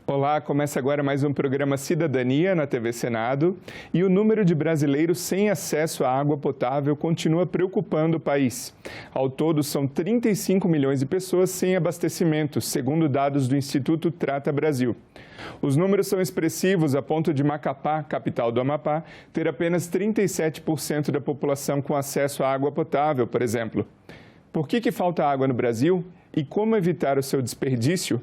Olá, começa agora mais um programa Cidadania na TV Senado e o número de brasileiros sem acesso à água potável continua preocupando o país. Ao todo, são 35 milhões de pessoas sem abastecimento, segundo dados do Instituto Trata Brasil. Os números são expressivos a ponto de Macapá, capital do Amapá, ter apenas 37% da população com acesso à água potável, por exemplo. Por que falta água no Brasil e como evitar o seu desperdício?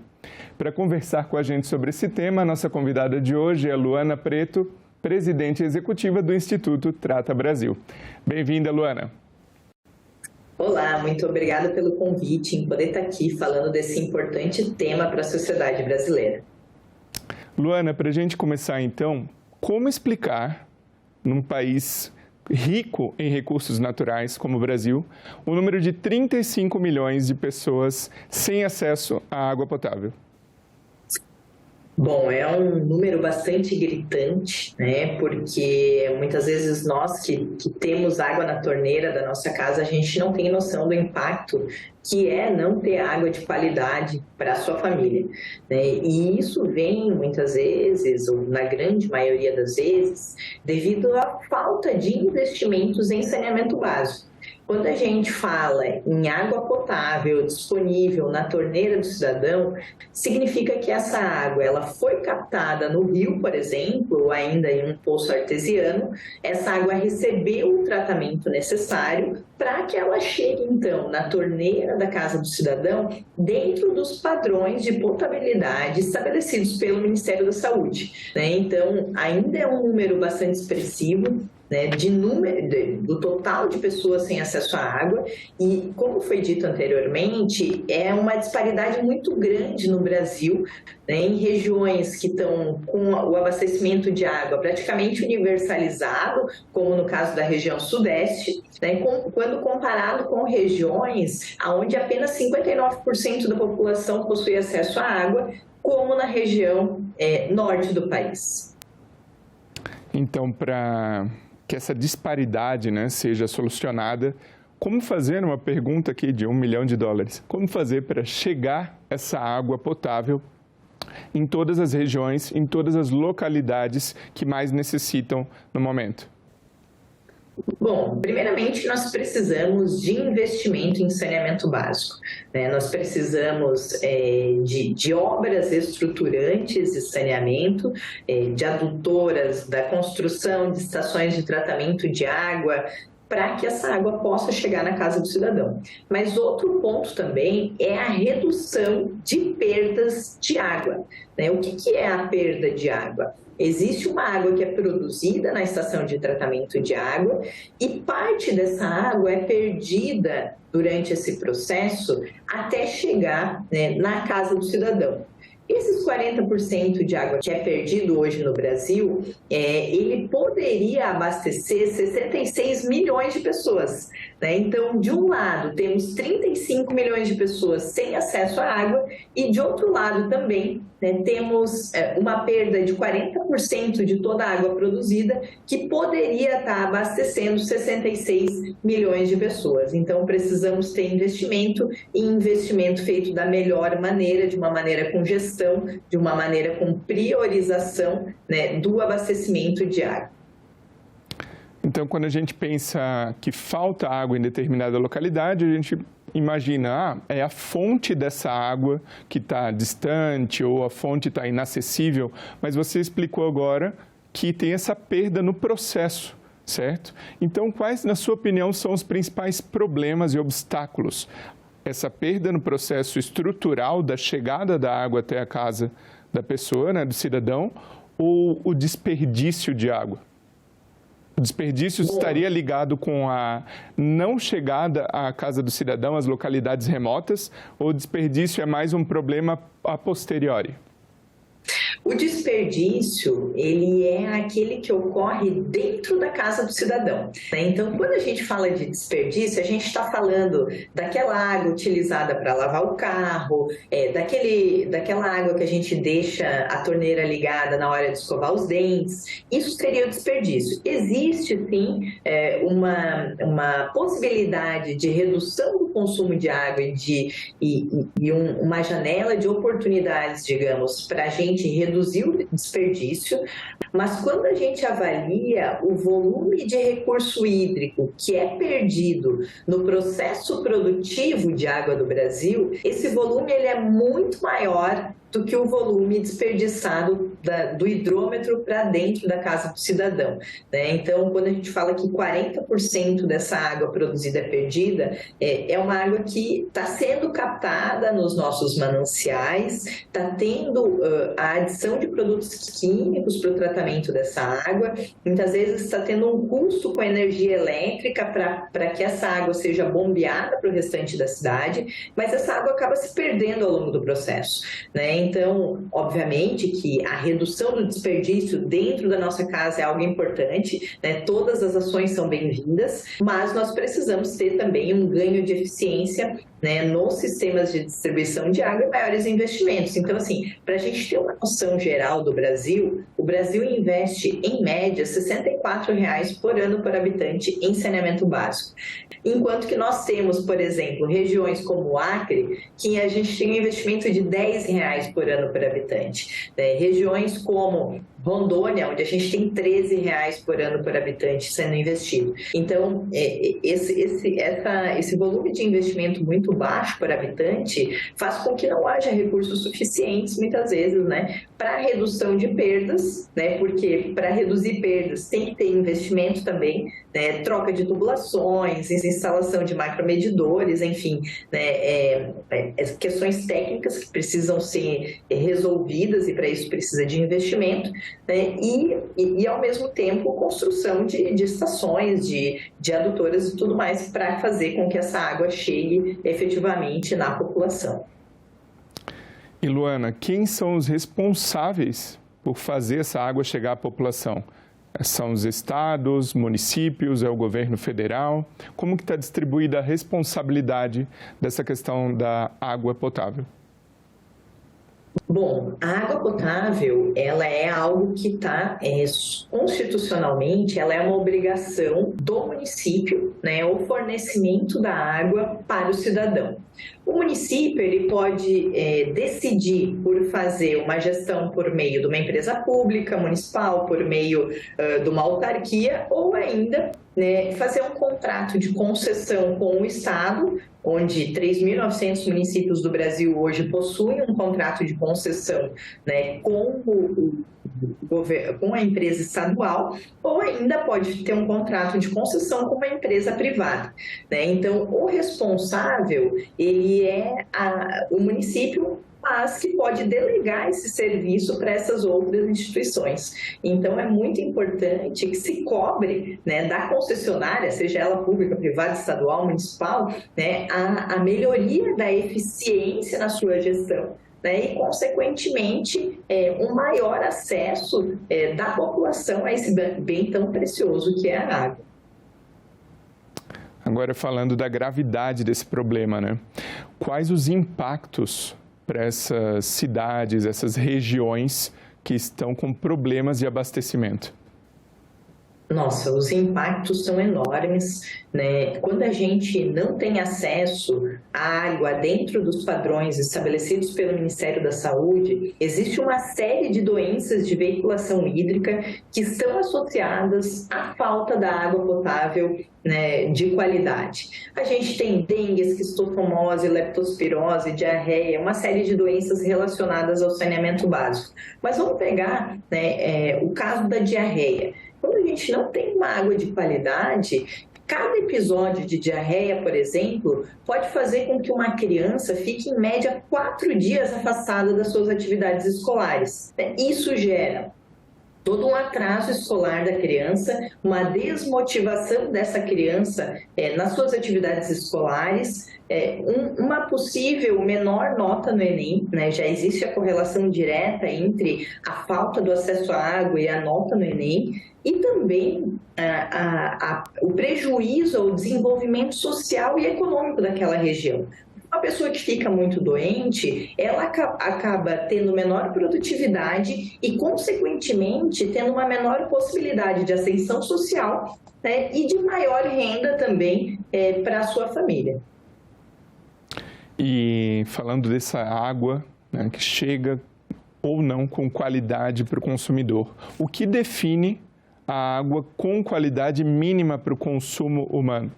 Para conversar com a gente sobre esse tema, a nossa convidada de hoje é Luana Preto, presidente executiva do Instituto Trata Brasil. Bem-vinda, Luana. Olá, muito obrigada pelo convite em poder estar aqui falando desse importante tema para a sociedade brasileira. Luana, para a gente começar então, como explicar num país rico em recursos naturais como o Brasil, o número de 35 milhões de pessoas sem acesso à água potável? Bom, é um número bastante gritante, né? Porque muitas vezes nós que temos água na torneira da nossa casa, a gente não tem noção do impacto que é não ter água de qualidade para a sua família, né? E isso vem muitas vezes, ou na grande maioria das vezes, devido à falta de investimentos em saneamento básico. Quando a gente fala em água potável disponível na torneira do cidadão, significa que essa água ela foi captada no rio, por exemplo, ou ainda em um poço artesiano. Essa água recebeu o tratamento necessário para que ela chegue, então, na torneira da casa do cidadão, dentro dos padrões de potabilidade estabelecidos pelo Ministério da Saúde, né? Então, ainda é um número bastante expressivo, né, do total de pessoas sem acesso à água e, como foi dito anteriormente, é uma disparidade muito grande no Brasil, né, em regiões que estão com o abastecimento de água praticamente universalizado, como no caso da região sudeste, né, quando comparado com regiões onde apenas 59% da população possui acesso à água, como na região norte do país. Então, para que essa disparidade, né, seja solucionada, como fazer, uma pergunta aqui de $1 milhão, como fazer para chegar essa água potável em todas as regiões, em todas as localidades que mais necessitam no momento? Bom, primeiramente nós precisamos de investimento em saneamento básico, né? Nós precisamos de obras estruturantes de saneamento, de adutoras, da construção de estações de tratamento de água, para que essa água possa chegar na casa do cidadão. Mas outro ponto também é a redução de perdas de água, né? O que é a perda de água? Existe uma água que é produzida na estação de tratamento de água e parte dessa água é perdida durante esse processo até chegar, né, na casa do cidadão. Esses 40% de água que é perdido hoje no Brasil, ele poderia abastecer 66 milhões de pessoas, né? Então, de um lado, temos 35 milhões de pessoas sem acesso à água e, de outro lado, também, né, temos uma perda de 40% de toda a água produzida que poderia estar abastecendo 66 milhões de pessoas. Então, precisamos ter investimento e investimento feito da melhor maneira, de uma maneira com gestão, de uma maneira com priorização, né, do abastecimento de água. Então, quando a gente pensa que falta água em determinada localidade, a gente imagina, é a fonte dessa água que está distante ou a fonte está inacessível, mas você explicou agora que tem essa perda no processo, certo? Então, quais, na sua opinião, são os principais problemas e obstáculos? Essa perda no processo estrutural da chegada da água até a casa da pessoa, né, do cidadão, ou o desperdício de água? O desperdício estaria ligado com a não chegada à casa do cidadão, às localidades remotas, ou o desperdício é mais um problema a posteriori? O desperdício, ele é aquele que ocorre dentro da casa do cidadão, né? Então, quando a gente fala de desperdício, a gente está falando daquela água utilizada para lavar o carro, daquela água que a gente deixa a torneira ligada na hora de escovar os dentes. Isso seria o desperdício. Existe, sim, uma possibilidade de redução do consumo de água uma janela de oportunidades, digamos, para a gente reduzir o desperdício, mas quando a gente avalia o volume de recurso hídrico que é perdido no processo produtivo de água do Brasil, esse volume ele é muito maior do que o volume desperdiçado do hidrômetro para dentro da casa do cidadão, né? Então, quando a gente fala que 40% dessa água produzida é perdida, é uma água que está sendo captada nos nossos mananciais, está tendo a adição de produtos químicos para o tratamento dessa água, muitas vezes está tendo um custo com a energia elétrica para que essa água seja bombeada para o restante da cidade, mas essa água acaba se perdendo ao longo do processo, né? Então, obviamente que a redução do desperdício dentro da nossa casa é algo importante, né? Todas as ações são bem-vindas, mas nós precisamos ter também um ganho de eficiência, né, nos sistemas de distribuição de água e maiores investimentos. Então, assim, para a gente ter uma noção geral do Brasil, o Brasil investe, em média, R$ 64,00 por ano por habitante em saneamento básico. Enquanto que nós temos, por exemplo, regiões como o Acre, que a gente tem um investimento de R$ 10,00 por ano por habitante. Né? Regiões como Rondônia, onde a gente tem R$ 13,00 por ano por habitante sendo investido. Então, esse volume de investimento muito baixo por habitante faz com que não haja recursos suficientes, muitas vezes, né, para redução de perdas, né, porque para reduzir perdas tem que ter investimento também, né, troca de tubulações, instalação de macromedidores, enfim, né, questões técnicas que precisam ser resolvidas e para isso precisa de investimento, né, e ao mesmo tempo construção de estações, de adutoras e tudo mais para fazer com que essa água chegue efetivamente na população. E Luana, quem são os responsáveis por fazer essa água chegar à população? São os estados, municípios, é o governo federal? Como que está distribuída a responsabilidade dessa questão da água potável? Bom, a água potável, ela é algo que está, constitucionalmente, ela é uma obrigação do município, né, o fornecimento da água para o cidadão. O município ele pode decidir por fazer uma gestão por meio de uma empresa pública, municipal, por meio de uma autarquia, ou ainda, né, fazer um contrato de concessão com o Estado, onde 3.900 municípios do Brasil hoje possuem um contrato de concessão, né, com a empresa estadual, ou ainda pode ter um contrato de concessão com uma empresa privada, né? Então, o responsável, ele é o município, mas que pode delegar esse serviço para essas outras instituições. Então, é muito importante que se cobre, né, da concessionária, seja ela pública, privada, estadual, municipal, né, a melhoria da eficiência na sua gestão, né, e, consequentemente, um maior acesso da população a esse bem tão precioso que é a água. Agora, falando da gravidade desse problema, né? Quais os impactos para essas cidades, essas regiões que estão com problemas de abastecimento? Nossa, os impactos são enormes, né? Quando a gente não tem acesso à água dentro dos padrões estabelecidos pelo Ministério da Saúde, existe uma série de doenças de veiculação hídrica que estão associadas à falta da água potável, né, de qualidade. A gente tem dengue, esquistossomose, leptospirose, diarreia, uma série de doenças relacionadas ao saneamento básico. Mas vamos pegar, né, o caso da diarreia. Quando a gente não tem uma água de qualidade, cada episódio de diarreia, por exemplo, pode fazer com que uma criança fique, em média, 4 dias afastada das suas atividades escolares. Isso gera todo um atraso escolar da criança, uma desmotivação dessa criança nas suas atividades escolares, uma possível menor nota no Enem, né? Já existe a correlação direta entre a falta do acesso à água e a nota no Enem, e também o prejuízo ao desenvolvimento social e econômico daquela região. Uma pessoa que fica muito doente, ela acaba tendo menor produtividade e, consequentemente, tendo uma menor possibilidade de ascensão social, né, e de maior renda também para a sua família. E falando dessa água, né, que chega ou não com qualidade para o consumidor, o que define a água com qualidade mínima para o consumo humano?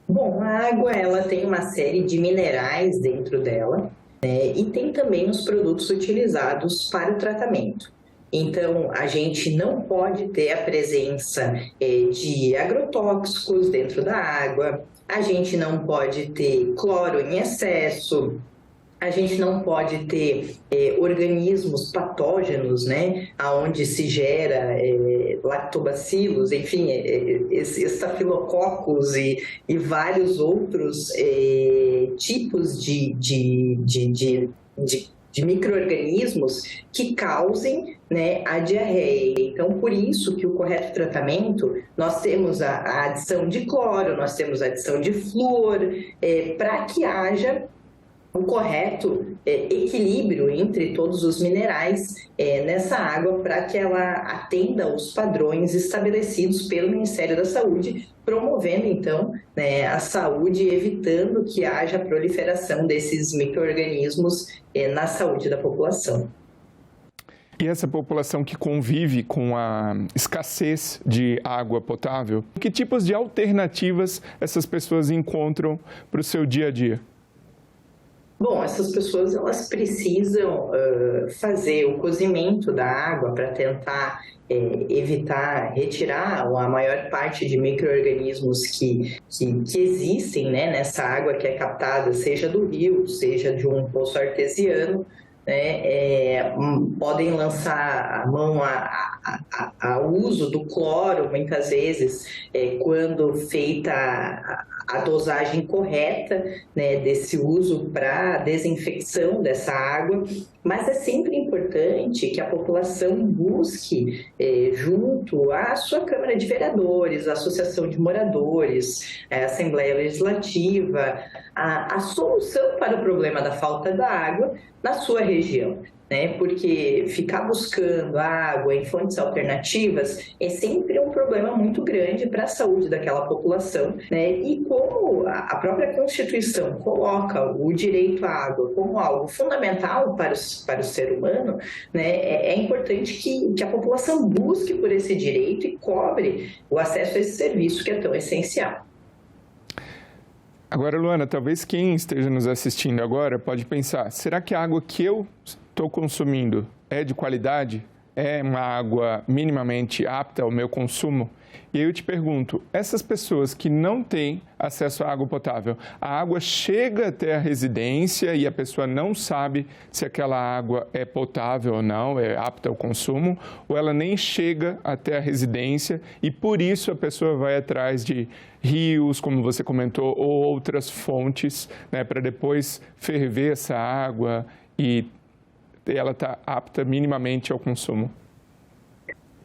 Bom, a água ela tem uma série de minerais dentro dela, né, e tem também os produtos utilizados para o tratamento. Então, a gente não pode ter a presença de agrotóxicos dentro da água, a gente não pode ter cloro em excesso, a gente não pode ter organismos patógenos, né, aonde se gera lactobacilos, enfim, estafilococos e vários outros tipos de micro-organismos que causem, né, a diarreia. Então, por isso que o correto tratamento, nós temos a adição de cloro, nós temos a adição de flúor, para que haja um correto equilíbrio entre todos os minerais nessa água, para que ela atenda aos padrões estabelecidos pelo Ministério da Saúde, promovendo, então, né, a saúde e evitando que haja a proliferação desses micro-organismos na saúde da população. E essa população que convive com a escassez de água potável, que tipos de alternativas essas pessoas encontram para o seu dia a dia? Bom, essas pessoas elas precisam fazer o cozimento da água para tentar evitar, retirar a maior parte de micro-organismos que existem, né, nessa água que é captada, seja do rio, seja de um poço artesiano, né, podem lançar a mão ao uso do cloro, muitas vezes, quando feita a dosagem correta, né, desse uso para desinfecção dessa água, mas é sempre importante que a população busque, junto à sua Câmara de Vereadores, a Associação de Moradores, a Assembleia Legislativa, a solução para o problema da falta da água na sua região, né? Porque ficar buscando água em fontes alternativas é sempre um problema muito grande para a saúde daquela população, né? E como a própria Constituição coloca o direito à água como algo fundamental para o ser humano, né? É importante que a população busque por esse direito e cobre o acesso a esse serviço que é tão essencial. Agora, Luana, talvez quem esteja nos assistindo agora pode pensar, será que a água que eu estou consumindo é de qualidade? É uma água minimamente apta ao meu consumo? E aí eu te pergunto, essas pessoas que não têm acesso à água potável, a água chega até a residência e a pessoa não sabe se aquela água é potável ou não, é apta ao consumo, ou ela nem chega até a residência e por isso a pessoa vai atrás de rios, como você comentou, ou outras fontes, né, para depois ferver essa água e ela está apta minimamente ao consumo?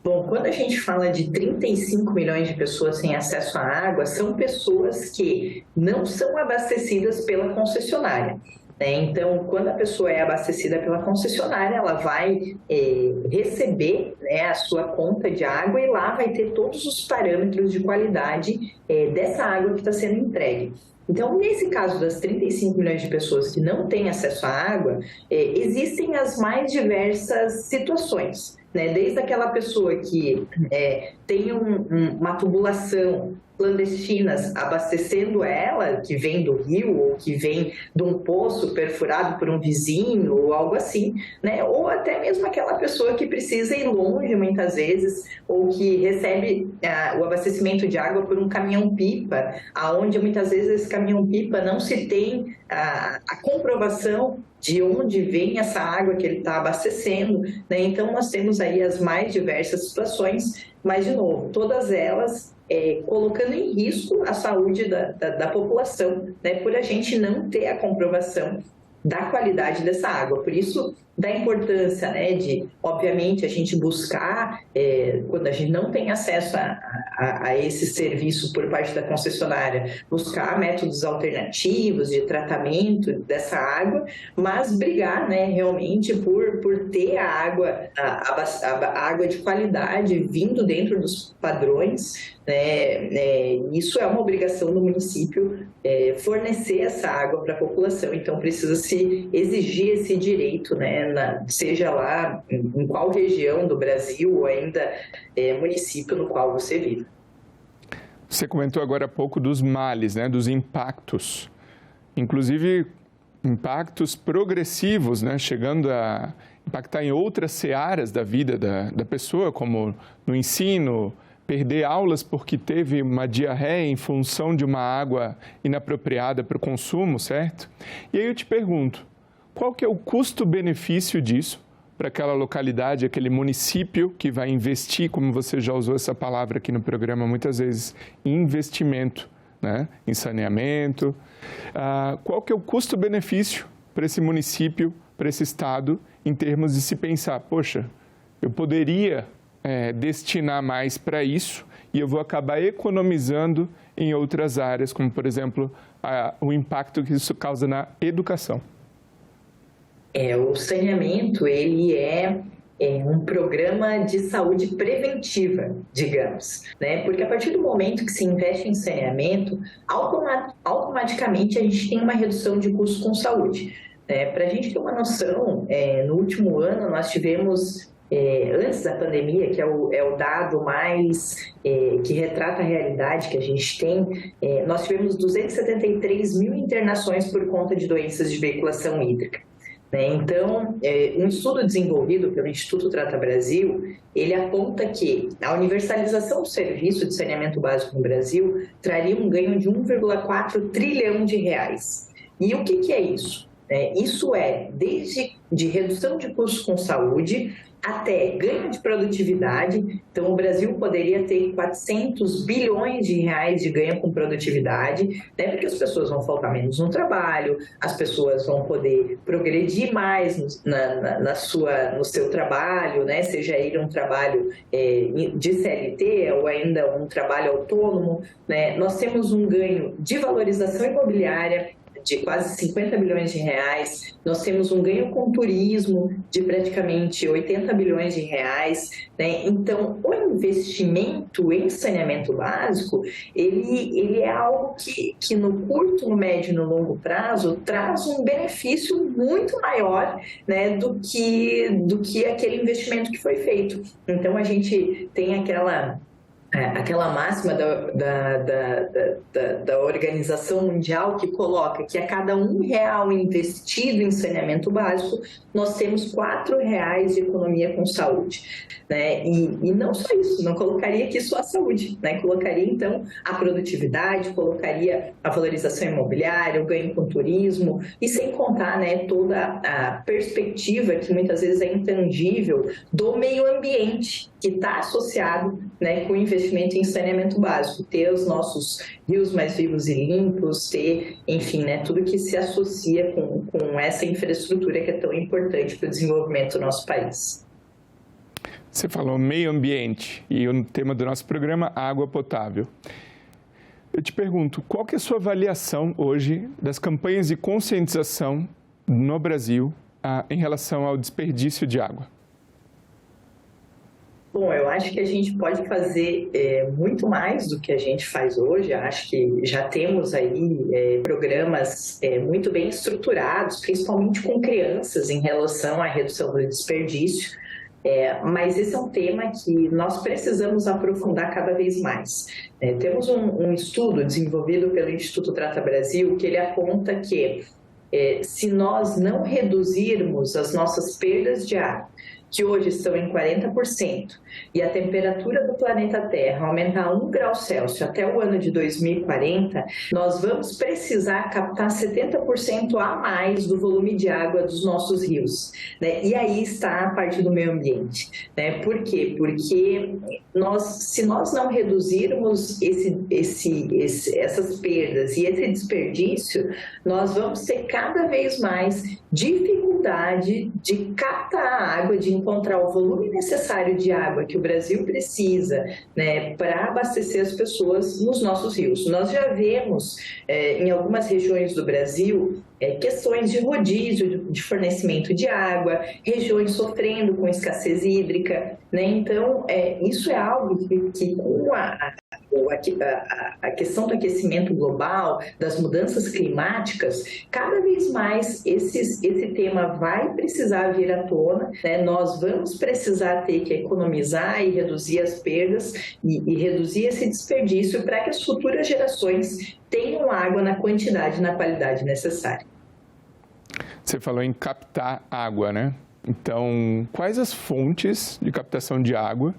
Bom, quando a gente fala de 35 milhões de pessoas sem acesso à água, são pessoas que não são abastecidas pela concessionária, né? Então, quando a pessoa é abastecida pela concessionária, ela vai receber, né, a sua conta de água e lá vai ter todos os parâmetros de qualidade dessa água que está sendo entregue. Então, nesse caso das 35 milhões de pessoas que não têm acesso à água, existem as mais diversas situações, né? Desde aquela pessoa que tem uma tubulação clandestinas abastecendo ela, que vem do rio ou que vem de um poço perfurado por um vizinho ou algo assim, né? Ou até mesmo aquela pessoa que precisa ir longe muitas vezes ou que recebe o abastecimento de água por um caminhão-pipa, aonde muitas vezes esse caminhão-pipa não se tem a comprovação de onde vem essa água que ele está abastecendo, né? Então, nós temos aí as mais diversas situações, mas, de novo, todas elas colocando em risco a saúde da população, né? Por a gente não ter a comprovação da qualidade dessa água. Por isso, da importância, né, de, obviamente, a gente buscar, quando a gente não tem acesso a esse serviço por parte da concessionária, buscar métodos alternativos de tratamento dessa água, mas brigar, né, realmente por ter a água de qualidade vindo dentro dos padrões, Isso é uma obrigação do município, fornecer essa água para a população, então precisa se exigir esse direito, né, seja lá em qual região do Brasil ou ainda município no qual você vive. Você comentou agora há pouco dos males, né, dos impactos, inclusive impactos progressivos, né, chegando a impactar em outras searas da vida da pessoa, como no ensino, perder aulas porque teve uma diarreia em função de uma água inapropriada para o consumo, certo? E aí eu te pergunto, qual que é o custo-benefício disso para aquela localidade, aquele município que vai investir, como você já usou essa palavra aqui no programa muitas vezes, em investimento, né, em saneamento. Qual que é o custo-benefício para esse município, para esse estado, em termos de se pensar, poxa, eu poderia destinar mais para isso e eu vou acabar economizando em outras áreas, como, por exemplo, o impacto que isso causa na educação. O saneamento, ele é um programa de saúde preventiva, digamos, né? Porque a partir do momento que se investe em saneamento, automaticamente a gente tem uma redução de custos com saúde. Para a gente ter uma noção, no último ano nós tivemos, antes da pandemia, que é o dado mais que retrata a realidade que a gente tem, nós tivemos 273 mil internações por conta de doenças de veiculação hídrica. Então, um estudo desenvolvido pelo Instituto Trata Brasil, ele aponta que a universalização do serviço de saneamento básico no Brasil traria um ganho de 1,4 trilhão de reais. E o que é isso? Isso desde de redução de custos com saúde até ganho de produtividade. Então, o Brasil poderia ter 400 bilhões de reais de ganho com produtividade, né? Porque as pessoas vão faltar menos no trabalho, as pessoas vão poder progredir mais no seu trabalho, né? Seja ele um trabalho de CLT ou ainda um trabalho autônomo, né? Nós temos um ganho de valorização imobiliária de quase 50 bilhões de reais, nós temos um ganho com turismo de praticamente 80 bilhões de reais, né? Então, o investimento em saneamento básico, ele é algo que no curto, no médio e no longo prazo traz um benefício muito maior, né, do que aquele investimento que foi feito. Então, a gente tem aquela máxima da Organização Mundial que coloca que a cada R$1 investido em saneamento básico, nós temos R$4 de economia com saúde, né? E não só isso, não colocaria aqui só a saúde, né? Colocaria, então, a produtividade, colocaria a valorização imobiliária, o ganho com turismo, e sem contar, né, toda a perspectiva que muitas vezes é intangível do meio ambiente, que está associado, né, com o investimento em saneamento básico, ter os nossos rios mais vivos e limpos, ter, enfim, né, tudo que se associa com essa infraestrutura que é tão importante para o desenvolvimento do nosso país. Você falou meio ambiente e o tema do nosso programa, água potável. Eu te pergunto, qual que é a sua avaliação hoje das campanhas de conscientização no Brasil em relação ao desperdício de água? Bom, eu acho que a gente pode fazer muito mais do que a gente faz hoje. Eu acho que já temos aí programas muito bem estruturados, principalmente com crianças, em relação à redução do desperdício. Mas esse é um tema que nós precisamos aprofundar cada vez mais. Temos um estudo desenvolvido pelo Instituto Trata Brasil que ele aponta que se nós não reduzirmos as nossas perdas de água, que hoje estão em 40%, e a temperatura do planeta Terra aumentar 1 grau Celsius até o ano de 2040, nós vamos precisar captar 70% a mais do volume de água dos nossos rios, né? E aí está a parte do meio ambiente, né? Por quê? Porque se nós não reduzirmos essas perdas e esse desperdício, nós vamos ter cada vez mais dificuldade de captar a água, de encontrar o volume necessário de água que o Brasil precisa, né, para abastecer as pessoas nos nossos rios. Nós já vemos em algumas regiões do Brasil questões de rodízio de fornecimento de água, regiões sofrendo com escassez hídrica, né? Então, isso é algo que com a questão do aquecimento global, das mudanças climáticas, cada vez mais esse tema vai precisar vir à tona, né? Nós vamos precisar ter que economizar e reduzir as perdas e reduzir esse desperdício para que as futuras gerações tenham água na quantidade e na qualidade necessária. Você falou em captar água, né? Então, quais as fontes de captação de água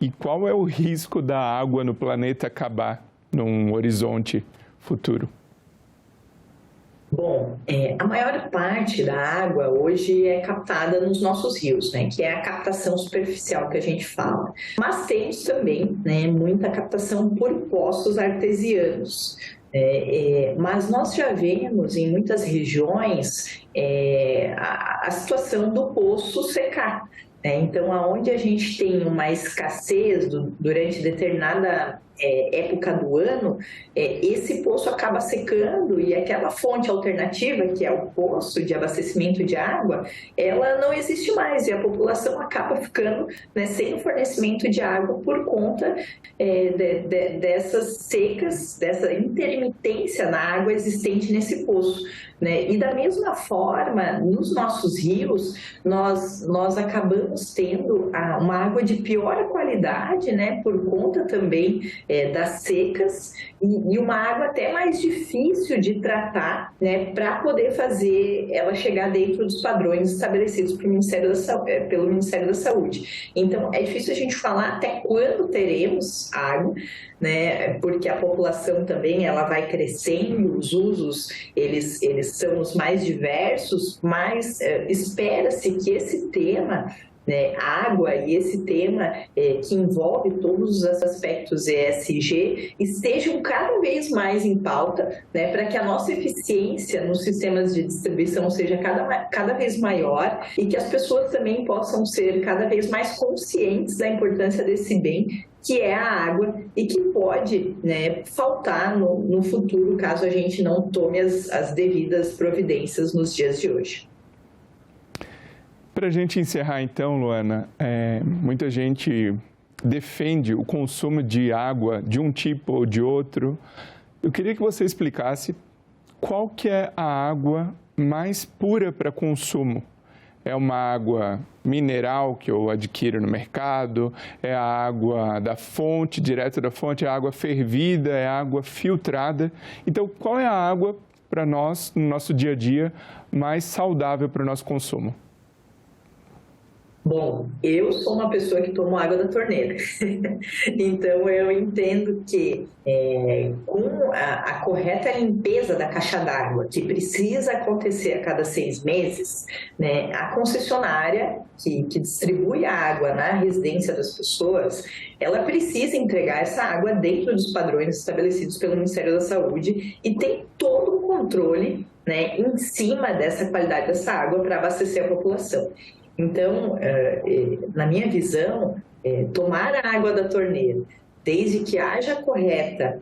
e qual é o risco da água no planeta acabar num horizonte futuro? Bom, a maior parte da água hoje é captada nos nossos rios, né, que é a captação superficial que a gente fala. Mas temos também, né, muita captação por poços artesianos. Mas nós já vemos em muitas regiões a situação do poço secar. Então, aonde a gente tem uma escassez durante determinada época do ano, esse poço acaba secando e aquela fonte alternativa, que é o poço de abastecimento de água, ela não existe mais e a população acaba ficando, né, sem o fornecimento de água por conta dessas secas, dessa intermitência na água existente nesse poço, né? E da mesma forma, nos nossos rios, nós acabamos tendo uma água de pior qualidade, né, por conta também das secas e uma água até mais difícil de tratar, né, para poder fazer ela chegar dentro dos padrões estabelecidos pelo Ministério da Saúde. Então, é difícil a gente falar até quando teremos água, né, porque a população também ela vai crescendo, os usos eles são os mais diversos, mas espera-se que esse tema, né, água e esse tema que envolve todos os aspectos ESG estejam cada vez mais em pauta, né, para que a nossa eficiência nos sistemas de distribuição seja cada vez maior e que as pessoas também possam ser cada vez mais conscientes da importância desse bem que é a água e que pode, né, faltar no futuro caso a gente não tome as devidas providências nos dias de hoje. Para a gente encerrar então, Luana, muita gente defende o consumo de água de um tipo ou de outro. Eu queria que você explicasse qual que é a água mais pura para consumo. É uma água mineral que eu adquiro no mercado? É a água da fonte, direto da fonte? É a água fervida? É a água filtrada? Então, qual é a água para nós, no nosso dia a dia, mais saudável para o nosso consumo? Bom, eu sou uma pessoa que tomo água da torneira, então eu entendo que com a correta limpeza da caixa d'água, que precisa acontecer a cada 6 meses, né, a concessionária que distribui a água na residência das pessoas, ela precisa entregar essa água dentro dos padrões estabelecidos pelo Ministério da Saúde e tem todo o controle, né, em cima dessa qualidade dessa água para abastecer a população. Então, na minha visão, tomar a água da torneira, desde que haja correta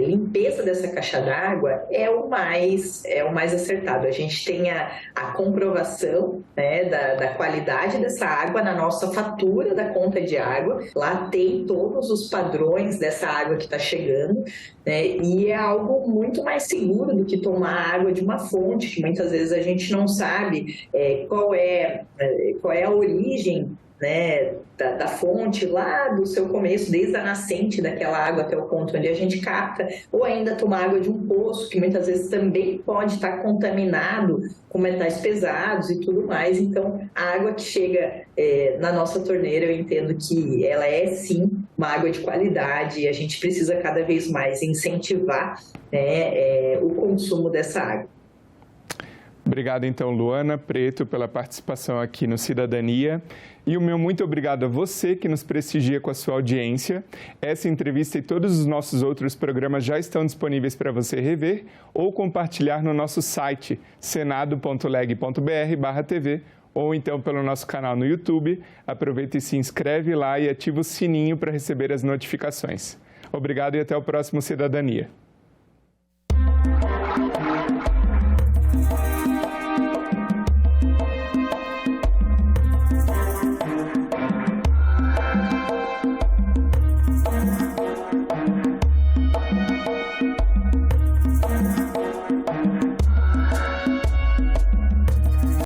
limpeza dessa caixa d'água, é o mais acertado. A gente tem a comprovação, né, da qualidade dessa água na nossa fatura da conta de água. Lá tem todos os padrões dessa água que está chegando, né, e é algo muito mais seguro do que tomar água de uma fonte, que muitas vezes a gente não sabe qual é a origem, né, da fonte lá do seu começo, desde a nascente daquela água até o ponto onde a gente capta, ou ainda tomar água de um poço, que muitas vezes também pode estar contaminado com metais pesados e tudo mais. Então, a água que chega na nossa torneira, eu entendo que ela é sim uma água de qualidade e a gente precisa cada vez mais incentivar, né, o consumo dessa água. Obrigado, então, Luana Preto, pela participação aqui no Cidadania. E o meu muito obrigado a você que nos prestigia com a sua audiência. Essa entrevista e todos os nossos outros programas já estão disponíveis para você rever ou compartilhar no nosso site senado.leg.br/tv ou então pelo nosso canal no YouTube. Aproveita e se inscreve lá e ativa o sininho para receber as notificações. Obrigado e até o próximo Cidadania.